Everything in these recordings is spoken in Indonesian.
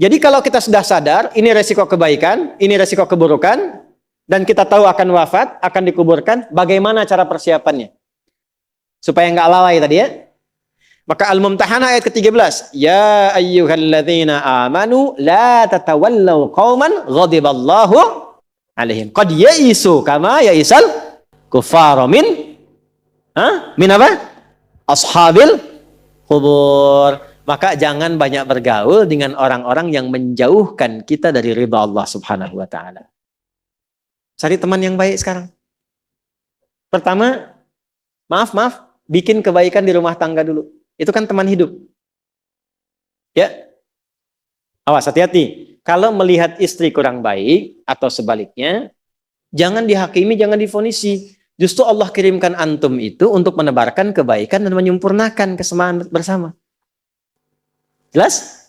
Jadi kalau kita sudah sadar, ini resiko kebaikan, ini resiko keburukan, dan kita tahu akan wafat, akan dikuburkan, bagaimana cara persiapannya? Supaya nggak lalai tadi ya. Maka Al-Mumtahanah ayat ke-13. Ya ayyuhalladzina amanu la tatawallaw qauman ghadiballahu alaihim. Qad ya'isu kama ya'isal kuffara min apa? Ashabil qubur. Maka jangan banyak bergaul dengan orang-orang yang menjauhkan kita dari ridha Allah Subhanahu wa taala. Cari teman yang baik sekarang. Pertama, maaf, bikin kebaikan di rumah tangga dulu. Itu kan teman hidup. Ya. Awas, hati-hati. Kalau melihat istri kurang baik atau sebaliknya, jangan dihakimi, jangan difonisi. Justru Allah kirimkan antum itu untuk menebarkan kebaikan dan menyempurnakan kesemaan bersama. Jelas?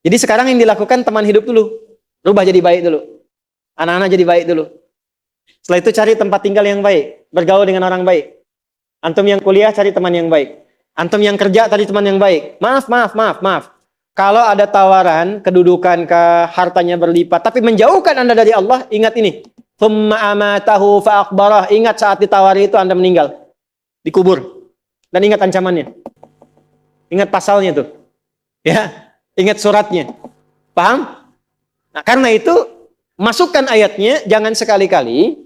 Jadi sekarang yang dilakukan teman hidup dulu. Rubah jadi baik dulu. Anak-anak jadi baik dulu. Setelah itu cari tempat tinggal yang baik. Bergaul dengan orang baik. Antum yang kuliah cari teman yang baik. Antum yang kerja cari teman yang baik. Maaf. Kalau ada tawaran, kedudukan ke hartanya berlipat, tapi menjauhkan Anda dari Allah, ingat ini. Thumma amatahu fa'akbarah. Ingat saat ditawari itu Anda meninggal. Dikubur. Dan ingat ancamannya. Ingat pasalnya tuh. Ya, ingat suratnya. Paham? Nah, karena itu masukkan ayatnya, jangan sekali-kali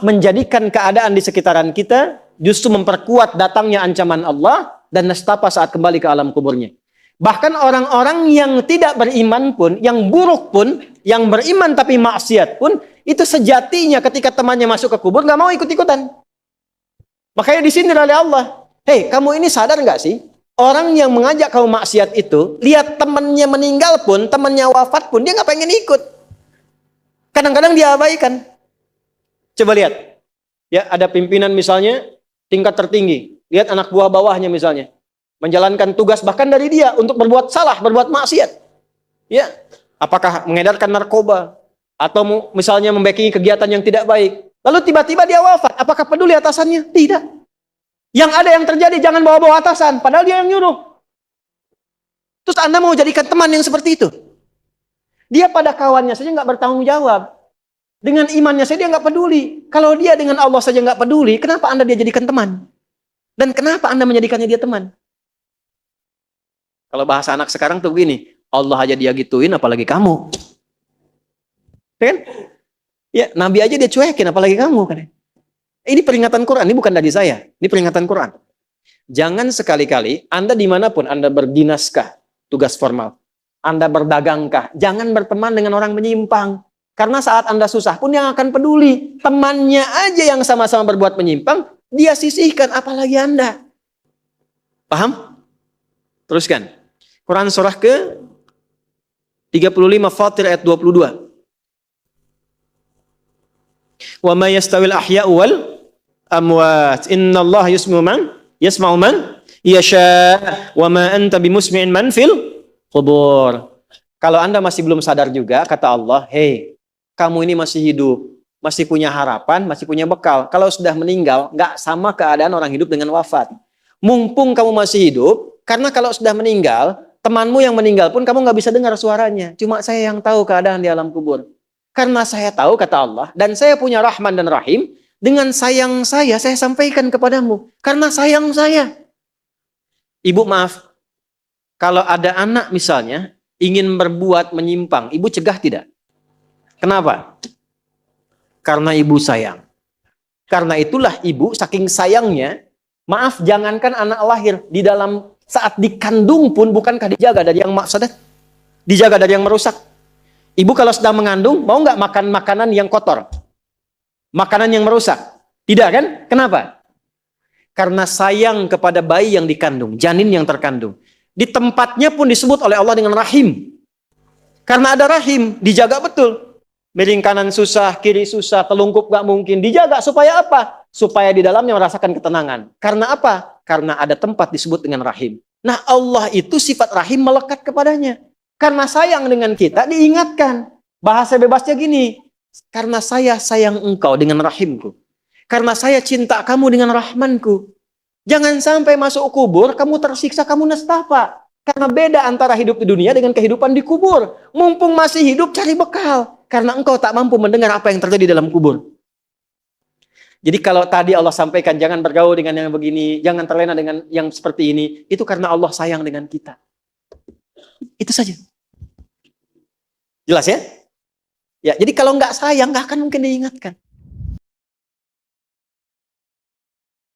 menjadikan keadaan di sekitaran kita justru memperkuat datangnya ancaman Allah dan nestapa saat kembali ke alam kuburnya. Bahkan orang-orang yang tidak beriman pun, yang buruk pun, yang beriman tapi maksiat pun, itu sejatinya ketika temannya masuk ke kubur nggak mau ikut-ikutan. Makanya disindir oleh Allah. Hei, kamu ini sadar nggak sih? Orang yang mengajak kamu maksiat itu, lihat temannya meninggal pun, temannya wafat pun, dia nggak pengen ikut. Kadang-kadang dia abaikan. Coba lihat. Ya, ada pimpinan misalnya, tingkat tertinggi. Lihat anak buah bawahnya misalnya. Menjalankan tugas bahkan dari dia untuk berbuat salah, berbuat maksiat. Ya, apakah mengedarkan narkoba. Atau misalnya membackingi kegiatan yang tidak baik. Lalu tiba-tiba dia wafat. Apakah peduli atasannya? Tidak. Yang ada yang terjadi, jangan bawa-bawa atasan. Padahal dia yang nyuruh. Terus Anda mau jadikan teman yang seperti itu? Dia pada kawannya saja nggak bertanggung jawab. Dengan imannya saja dia nggak peduli. Kalau dia dengan Allah saja nggak peduli, kenapa Anda dia jadikan teman? Dan kenapa Anda menjadikannya dia teman? Kalau bahasa anak sekarang tuh begini, Allah aja dia gituin, apalagi kamu. Kan? Ya, Nabi aja dia cuekin, apalagi kamu kan? Ini peringatan Quran, ini bukan dari saya. Ini peringatan Quran. Jangan sekali-kali, Anda dimanapun, Anda berdinaskah, tugas formal. Anda berdagangkah, jangan berteman dengan orang menyimpang. Karena saat Anda susah pun yang akan peduli. Temannya aja yang sama-sama berbuat menyimpang, dia sisihkan, apalagi Anda. Paham? Teruskan. Quran surah ke 35 Fatir ayat 22. Wa ma yastawil ahya'u wal amwat innallaha yasma'u man yasha wa ma anta bimusmi'in man fil qubur. Kalau Anda masih belum sadar juga, kata Allah, hei, kamu ini masih hidup, masih punya harapan, masih punya bekal. Kalau sudah meninggal, nggak sama keadaan orang hidup dengan wafat. Mumpung kamu masih hidup, karena kalau sudah meninggal, temanmu yang meninggal pun kamu nggak bisa dengar suaranya. Cuma saya yang tahu keadaan di alam kubur. Karena saya tahu, kata Allah, dan saya punya Rahman dan Rahim, dengan sayang saya sampaikan kepadamu. Karena sayang saya. Ibu maaf, kalau ada anak misalnya, ingin berbuat menyimpang, ibu cegah tidak? Kenapa? Karena ibu sayang. Karena itulah ibu saking sayangnya, maaf, jangankan anak lahir, di dalam saat dikandung pun bukankah dijaga dari yang mafsadat? Dijaga dari yang merusak. Ibu kalau sedang mengandung, mau nggak makan makanan yang kotor? Makanan yang merusak? Tidak kan? Kenapa? Karena sayang kepada bayi yang dikandung, janin yang terkandung. Di tempatnya pun disebut oleh Allah dengan rahim. Karena ada rahim, dijaga betul. Miring kanan susah, kiri susah, telungkup nggak mungkin. Dijaga supaya apa? Supaya di dalamnya merasakan ketenangan. Karena apa? Karena ada tempat disebut dengan rahim. Nah, Allah itu sifat rahim melekat kepadanya. Karena sayang dengan kita, diingatkan. Bahasa bebasnya gini, karena saya sayang engkau dengan rahimku. Karena saya cinta kamu dengan rahmanku. Jangan sampai masuk kubur, kamu tersiksa, kamu nestapa. Karena beda antara hidup di dunia dengan kehidupan di kubur. Mumpung masih hidup, cari bekal. Karena engkau tak mampu mendengar apa yang terjadi dalam kubur. Jadi kalau tadi Allah sampaikan, jangan bergaul dengan yang begini, jangan terlena dengan yang seperti ini, itu karena Allah sayang dengan kita. Itu saja. Jelas ya? Ya, jadi kalau nggak sayang, nggak akan mungkin diingatkan.